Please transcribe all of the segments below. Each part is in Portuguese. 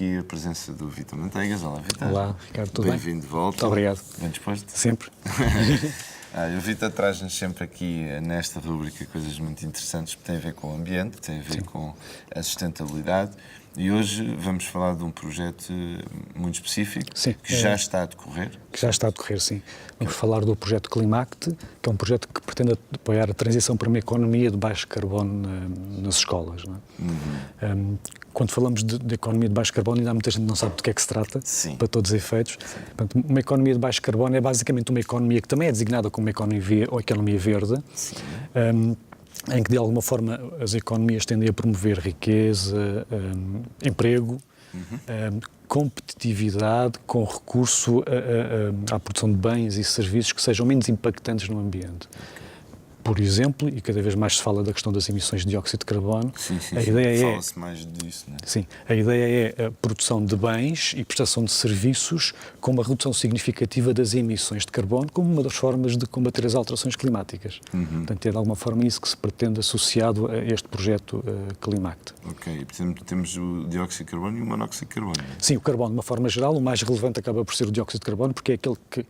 aqui a presença do Vítor Manteigas. Olá, Vítor. Olá, Ricardo, tudo bem? Bem-vindo de volta. Muito obrigado. Bem disposto? Sempre. O Vítor traz-nos sempre aqui, nesta rubrica, coisas muito interessantes que têm a ver com o ambiente, que têm a ver com a sustentabilidade. E hoje vamos falar de um projeto muito específico, que já está a decorrer. Que já está a decorrer, sim. Vamos falar do projeto Climact, que é um projeto que pretende apoiar a transição para uma economia de baixo carbono nas escolas. Não é? Quando falamos de economia de baixo carbono, ainda há muita gente que não sabe do que é que se trata, para todos os efeitos. Portanto, uma economia de baixo carbono é basicamente uma economia que também é designada como uma economia verde, em que, de alguma forma, as economias tendem a promover riqueza, emprego, competitividade, com recurso à produção de bens e serviços que sejam menos impactantes no ambiente. Por exemplo, e cada vez mais se fala da questão das emissões de dióxido de carbono, a ideia fala-se mais disso, não é? Sim, a ideia é a produção de bens e prestação de serviços com uma redução significativa das emissões de carbono como uma das formas de combater as alterações climáticas. Portanto, é de alguma forma isso que se pretende associado a este projeto Climact. Ok, e portanto temos o dióxido de carbono e o monóxido de carbono. Sim, o carbono, de uma forma geral, o mais relevante acaba por ser o dióxido de carbono, porque é aquele que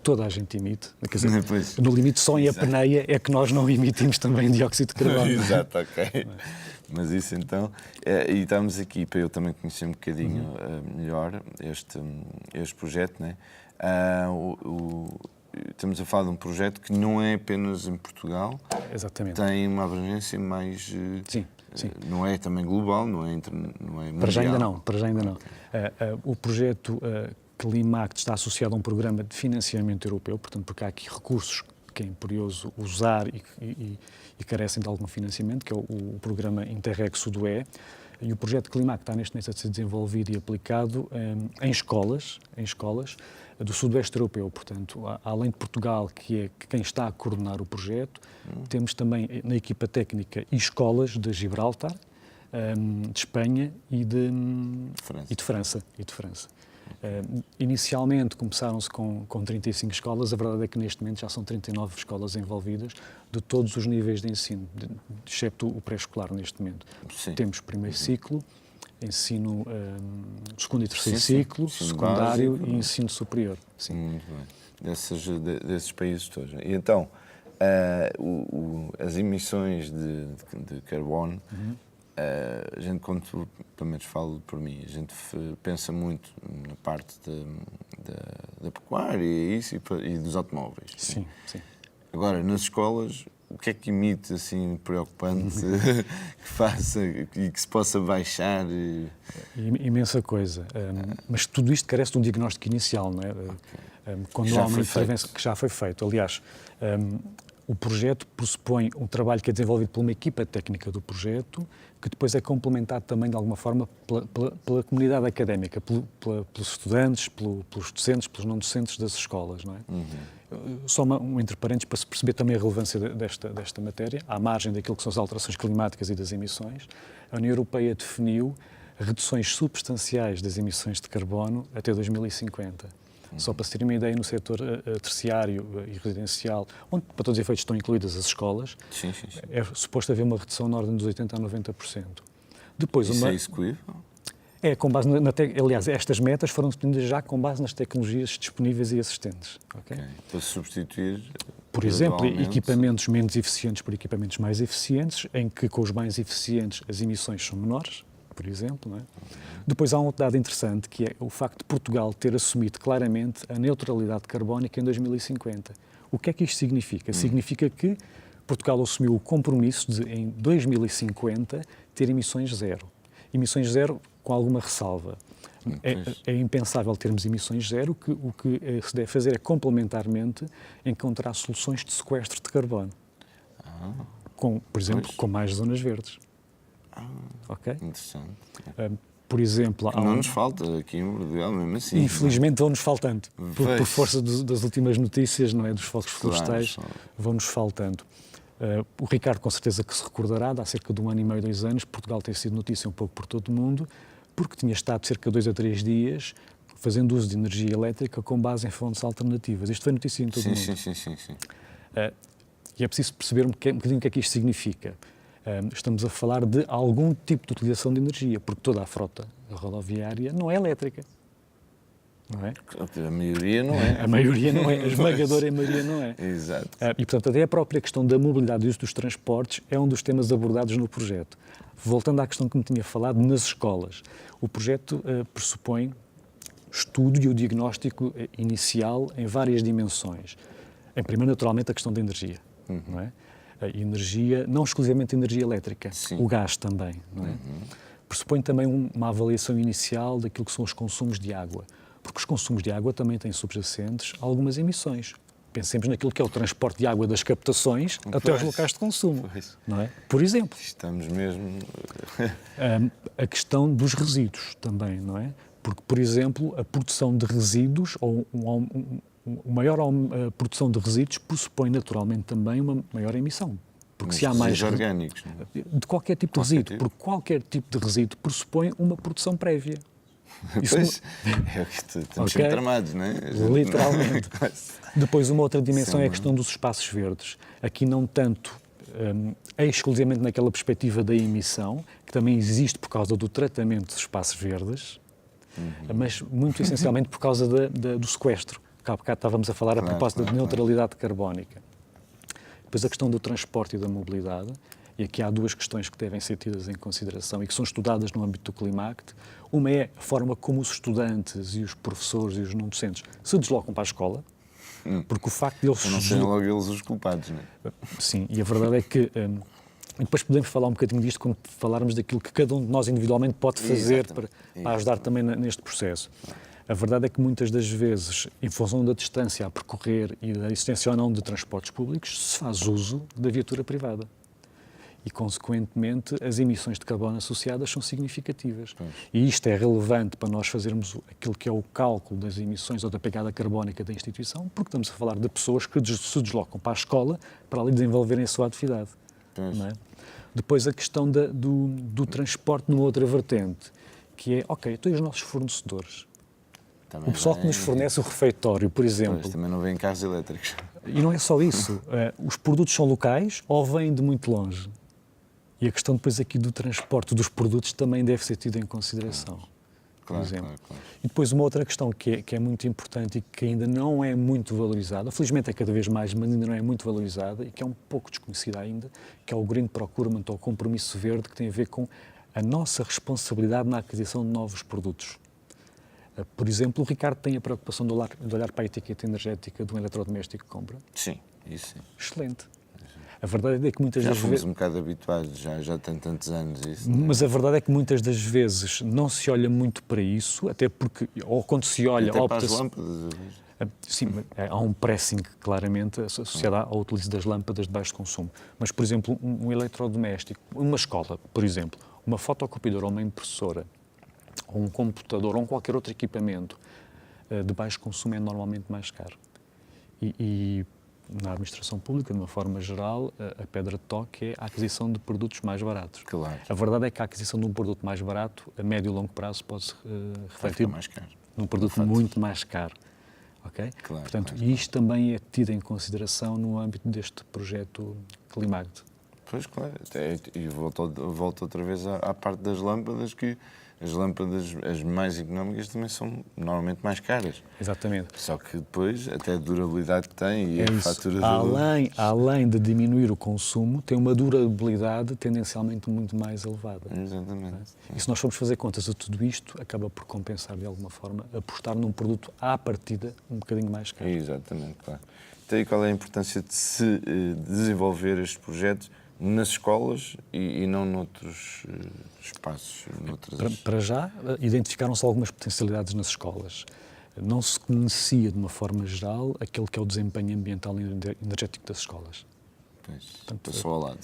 toda a gente emite. Quer dizer, no limite, só em apneia é que nós não emitimos também dióxido de carbono. Exato, ok. Mas isso então, e estamos aqui para eu também conhecer um bocadinho melhor este projeto, né? Estamos a falar de um projeto que não é apenas em Portugal. Exatamente. Tem uma abrangência mais... Sim. Não é também global, não é mundial. Para já ainda não. O projeto Climact está associado a um programa de financiamento europeu, portanto, porque há aqui recursos que é imperioso usar e carecem de algum financiamento, que é o programa Interreg Sudoe, e o projeto Climact está neste momento a ser desenvolvido e aplicado em escolas do Sudoeste Europeu. Portanto, além de Portugal, que é quem está a coordenar o projeto, temos também na equipa técnica e escolas de Gibraltar, de Espanha e de França. Inicialmente começaram-se com 35 escolas, a verdade é que neste momento já são 39 escolas envolvidas de todos os níveis de ensino, excepto o pré-escolar neste momento. Temos primeiro ciclo, ensino segundo e terceiro ciclo, secundário básico, e ensino superior. Sim. Muito bem. Desses países todos. E então, as emissões de carbono, a gente, quando pelo menos falo por mim, a gente pensa muito na parte da pecuária e dos automóveis. Sim. Agora, nas escolas, o que é que emite assim preocupante que faça e que se possa baixar? Imensa coisa. Mas tudo isto carece de um diagnóstico inicial, não é? Quando já há uma intervenção que já foi feito. Aliás, o projeto pressupõe um trabalho que é desenvolvido por uma equipa técnica do projeto, que depois é complementado também, de alguma forma, pela comunidade académica, pelos estudantes, pelos docentes, pelos não docentes das escolas, não é? Só um entre parênteses para se perceber também a relevância desta matéria, à margem daquilo que são as alterações climáticas e das emissões. A União Europeia definiu reduções substanciais das emissões de carbono até 2050. Só para se terem uma ideia, no setor terciário e residencial, onde para todos os efeitos estão incluídas as escolas, é suposto haver uma redução na ordem dos 80% a 90%. Depois, isso é execuível? É, com base aliás, estas metas foram definidas já com base nas tecnologias disponíveis e assistentes. Okay? Para substituir, por exemplo, equipamentos menos eficientes por equipamentos mais eficientes, em que com os mais eficientes as emissões são menores, por exemplo, não é? Depois há um outro dado interessante, que é o facto de Portugal ter assumido claramente a neutralidade carbónica em 2050. O que é que isto significa? Significa que Portugal assumiu o compromisso de, em 2050, ter emissões zero. Emissões zero com alguma ressalva. É impensável termos emissões zero, o que se deve fazer é, complementarmente, encontrar soluções de sequestro de carbono. Por exemplo, com mais zonas verdes. Okay? Interessante. Por exemplo... Não nos falta aqui em Portugal, mesmo assim. Infelizmente vão-nos faltando. Por força das últimas notícias, não é, dos focos florestais, vão-nos faltando. O Ricardo, com certeza que se recordará, há cerca de 1 ano e meio, 2 anos, Portugal tem sido notícia um pouco por todo o mundo, porque tinha estado cerca de 2 a 3 dias fazendo uso de energia elétrica com base em fontes alternativas. Isto foi notícia em todo o mundo. Sim. E é preciso perceber um bocadinho o que é que isto significa. Estamos a falar de algum tipo de utilização de energia, porque toda a frota rodoviária não é elétrica. Não é? A maioria não é. A maioria não é, a esmagadora maioria não é. Exato. E, portanto, até a própria questão da mobilidade e dos transportes é um dos temas abordados no projeto. Voltando à questão que me tinha falado, nas escolas, o projeto pressupõe estudo e o diagnóstico inicial em várias dimensões. Em primeiro, naturalmente, a questão da energia. Não é? A energia, não exclusivamente a energia elétrica, Sim. o gás também. Não é? Pressupõe também uma avaliação inicial daquilo que são os consumos de água, porque os consumos de água também têm subjacentes algumas emissões. Pensemos naquilo que é o transporte de água das captações até aos locais de consumo. Não é? Por exemplo. Estamos mesmo... A questão dos resíduos também, não é? Porque, por exemplo, a produção de resíduos ou maior produção de resíduos pressupõe naturalmente também uma maior emissão. Porque Mas se há mais orgânicos, não é? de qualquer tipo de resíduo, porque qualquer tipo de resíduo pressupõe uma produção prévia. Isso Pois, é o que estamos sempre tramados, não é? Literalmente. Depois, uma outra dimensão é a questão dos espaços verdes. Aqui não tanto exclusivamente naquela perspectiva da emissão, que também existe por causa do tratamento dos espaços verdes, mas muito essencialmente por causa do sequestro, que há bocado estávamos a falar a propósito da neutralidade carbónica. Depois a questão do transporte e da mobilidade, e aqui há duas questões que devem ser tidas em consideração e que são estudadas no âmbito do Climact. Uma é a forma como os estudantes e os professores e os não docentes se deslocam para a escola, porque o facto de eles... Para não serem logo eles os culpados, não é? Sim, e a verdade é que... E depois podemos falar um bocadinho disto quando falarmos daquilo que cada um de nós individualmente pode fazer para ajudar também neste processo. A verdade é que muitas das vezes, em função da distância a percorrer e da existência ou não de transportes públicos, se faz uso da viatura privada. E, consequentemente, as emissões de carbono associadas são significativas. E isto é relevante para nós fazermos aquilo que é o cálculo das emissões ou da pegada carbónica da instituição, porque estamos a falar de pessoas que se deslocam para a escola para ali desenvolverem a sua atividade. Não é? Depois a questão do transporte numa outra vertente, que é, ok, então e os nossos fornecedores? Também o pessoal que nos fornece o refeitório, por exemplo. Pois, também não vêm carros elétricos. E não é só isso. Os produtos são locais ou vêm de muito longe? E a questão depois aqui do transporte dos produtos também deve ser tida em consideração. Por exemplo. Claro. E depois uma outra questão que é muito importante e que ainda não é muito valorizada, felizmente é cada vez mais, mas ainda não é muito valorizada e que é um pouco desconhecida ainda, que é o Green Procurement, ou o compromisso verde, que tem a ver com a nossa responsabilidade na aquisição de novos produtos. Por exemplo, o Ricardo tem a preocupação de olhar para a etiqueta energética de um eletrodoméstico que compra? Sim, isso sim. Excelente. A verdade é que muitas das vezes... Já fomos um bocado habituados, já tem tantos anos isso. Mas a verdade é que muitas das vezes não se olha muito para isso, até porque, ou quando se olha... Até para as lâmpadas. Sim, há um pressing claramente associado ao utilizo das lâmpadas de baixo consumo. Mas, por exemplo, um eletrodoméstico, uma escola, por exemplo, uma fotocopiadora ou uma impressora, ou um computador, ou qualquer outro equipamento de baixo consumo é normalmente mais caro. E na administração pública, de uma forma geral, a pedra de toque é a aquisição de produtos mais baratos. Claro. A verdade é que a aquisição de um produto mais barato, a médio e longo prazo, pode-se refletir num produto muito mais caro. Okay? Claro, portanto, isto também é tido em consideração no âmbito deste projeto Climact. Pois, claro. E volto outra vez à parte das lâmpadas, que as lâmpadas, as mais económicas, também são normalmente mais caras. Exatamente. Só que depois, até a durabilidade que tem e a fatura... Além de diminuir o consumo, tem uma durabilidade tendencialmente muito mais elevada. Exatamente. E se nós formos fazer contas a tudo isto, acaba por compensar, de alguma forma, apostar num produto à partida um bocadinho mais caro. Exatamente, claro. Então, e qual é a importância de se desenvolver este projeto nas escolas e não noutros espaços? Para já, identificaram-se algumas potencialidades nas escolas. Não se conhecia, de uma forma geral, aquele que é o desempenho ambiental e energético das escolas. Pois, passou ao lado.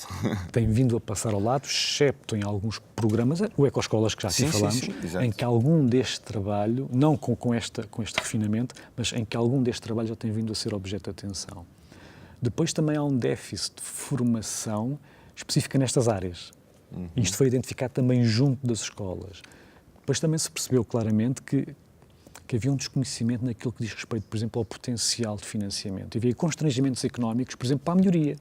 Tem vindo a passar ao lado, excepto em alguns programas, o Ecoescolas, que já aqui falámos, em que algum deste trabalho, não com este refinamento, mas em que algum deste trabalho já tem vindo a ser objeto de atenção. Depois também há um déficit de formação específica nestas áreas. Isto foi identificado também junto das escolas. Depois também se percebeu claramente que havia um desconhecimento naquilo que diz respeito, por exemplo, ao potencial de financiamento. Havia constrangimentos económicos, por exemplo, para a melhoria.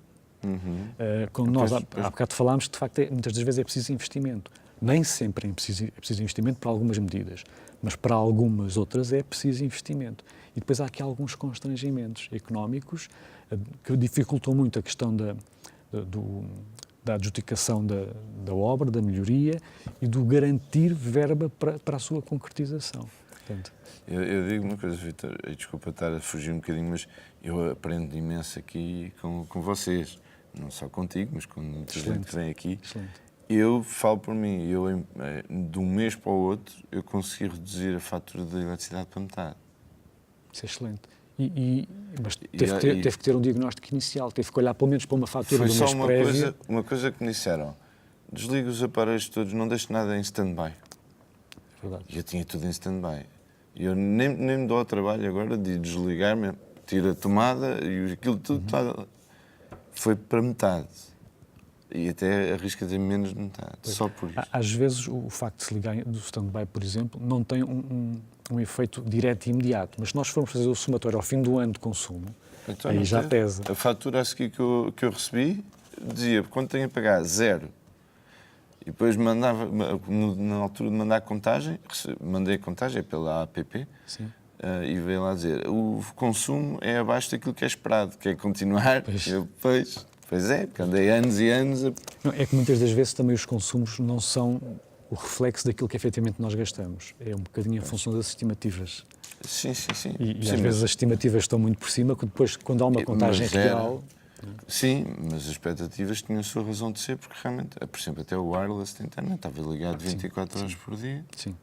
Como nós há bocado falámos, de facto, muitas das vezes é preciso investimento. Nem sempre é preciso investimento para algumas medidas, mas para algumas outras é preciso investimento. E depois há aqui alguns constrangimentos económicos que dificultam muito a questão da adjudicação da obra, da melhoria e do garantir verba para a sua concretização. Portanto, eu digo uma coisa, Vítor, e desculpa estar a fugir um bocadinho, mas eu aprendo imenso aqui com vocês, não só contigo, mas com muita gente que vem aqui. Excelente. Eu falo por mim, de um mês para o outro, eu consegui reduzir a fatura da eletricidade para metade. Isso é excelente. Mas teve que ter um diagnóstico inicial, teve que olhar pelo menos para uma fatura do mês prévio. Foi uma coisa que me disseram, desliga os aparelhos todos, não deixe nada em stand-by. É verdade. E eu tinha tudo em stand-by. E eu nem me dou ao trabalho agora de desligar-me, tiro a tomada e aquilo tudo foi para metade. E até arrisca dizer menos de metade, só por isso. Às vezes o facto de se ligar do stand-by, por exemplo, não tem um efeito direto e imediato, mas se nós formos fazer o somatório ao fim do ano de consumo, então, aí já pesa. A fatura a seguir que eu recebi dizia, quando tenho a pagar, 0. E depois mandava, na altura de mandar a contagem, mandei a contagem pela APP, e veio lá dizer, o consumo é abaixo daquilo que é esperado, que é continuar. Pois é, porque andei anos e anos. Não, é que muitas das vezes também os consumos não são o reflexo daquilo que efetivamente nós gastamos. É um bocadinho em função das estimativas. Sim. E às vezes as estimativas estão muito por cima, que depois, quando há uma contagem real... Sim, mas as expectativas tinham a sua razão de ser, porque realmente, por exemplo, até o wireless da internet estava ligado 24 horas por dia. Sim.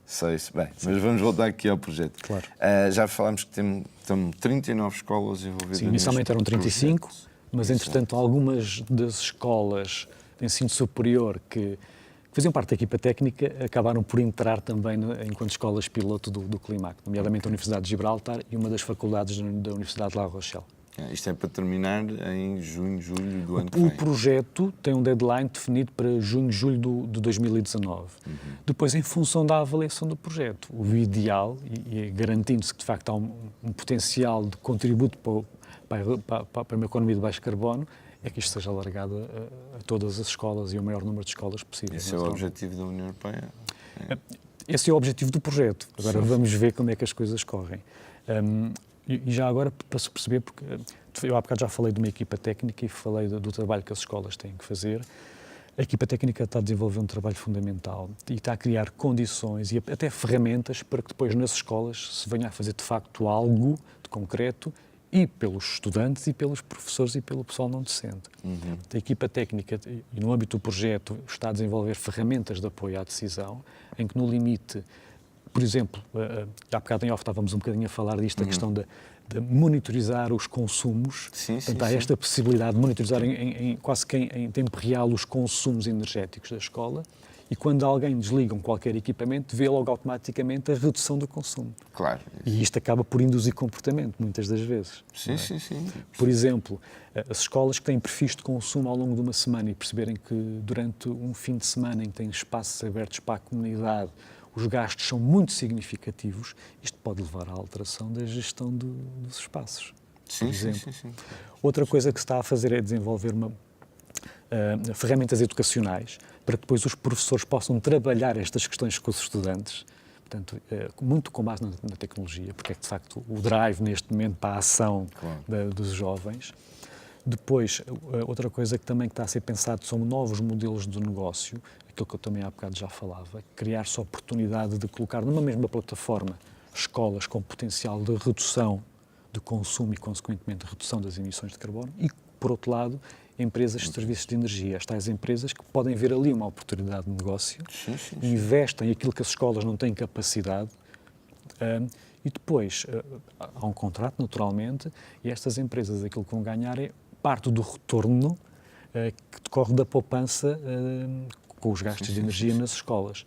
Sei isso. Bem, mas vamos voltar aqui ao projeto. Claro. Já falámos que estamos 39 escolas envolvidas. Sim, inicialmente eram 35, projeto. mas entretanto algumas das escolas de ensino superior que faziam parte da equipa técnica acabaram por entrar também enquanto escolas piloto do Climac, nomeadamente a Universidade de Gibraltar e uma das faculdades da Universidade de La Rochelle. Isto é para terminar em junho, julho do ano que vem. O projeto tem um deadline definido para junho, julho de 2019. Depois, em função da avaliação do projeto, o ideal, e garantindo-se que de facto há um potencial de contributo para uma economia de baixo carbono, é que isto seja alargado a todas as escolas e ao maior número de escolas possível. Esse é o objetivo da União Europeia? Esse é o objetivo do projeto. Agora vamos ver como é que as coisas correm. E já agora, para se perceber, porque eu há bocado já falei de uma equipa técnica e falei do trabalho que as escolas têm que fazer. A equipa técnica está a desenvolver um trabalho fundamental e está a criar condições e até ferramentas para que depois nas escolas se venha a fazer de facto algo de concreto e pelos estudantes e pelos professores e pelo pessoal não docente. A equipa técnica, e no âmbito do projeto, está a desenvolver ferramentas de apoio à decisão, em que no limite, por exemplo, há bocado em off estávamos um bocadinho a falar disto, a questão de monitorizar os consumos. Portanto, há esta possibilidade de monitorizar quase que em tempo real os consumos energéticos da escola e quando alguém desliga qualquer equipamento, vê logo automaticamente a redução do consumo. Claro. E isto acaba por induzir comportamento, muitas das vezes. Sim. Por exemplo, as escolas que têm perfis de consumo ao longo de uma semana e perceberem que durante um fim de semana em que têm espaços abertos para a comunidade, os gastos são muito significativos, isto pode levar à alteração da gestão dos espaços. Sim. Outra coisa que se está a fazer é desenvolver ferramentas educacionais para que depois os professores possam trabalhar estas questões com os estudantes, portanto, muito com base na tecnologia, porque é que, de facto, o drive neste momento para a ação dos jovens. Depois, outra coisa que também está a ser pensado são novos modelos de negócio, aquilo que eu também há bocado já falava, criar-se a oportunidade de colocar numa mesma plataforma escolas com potencial de redução de consumo e, consequentemente, redução das emissões de carbono e, por outro lado, empresas de serviços de energia, as tais empresas que podem ver ali uma oportunidade de negócio, investem aquilo que as escolas não têm capacidade e depois há um contrato, naturalmente, e estas empresas aquilo que vão ganhar é parte do retorno que decorre da poupança com os gastos de energia nas escolas.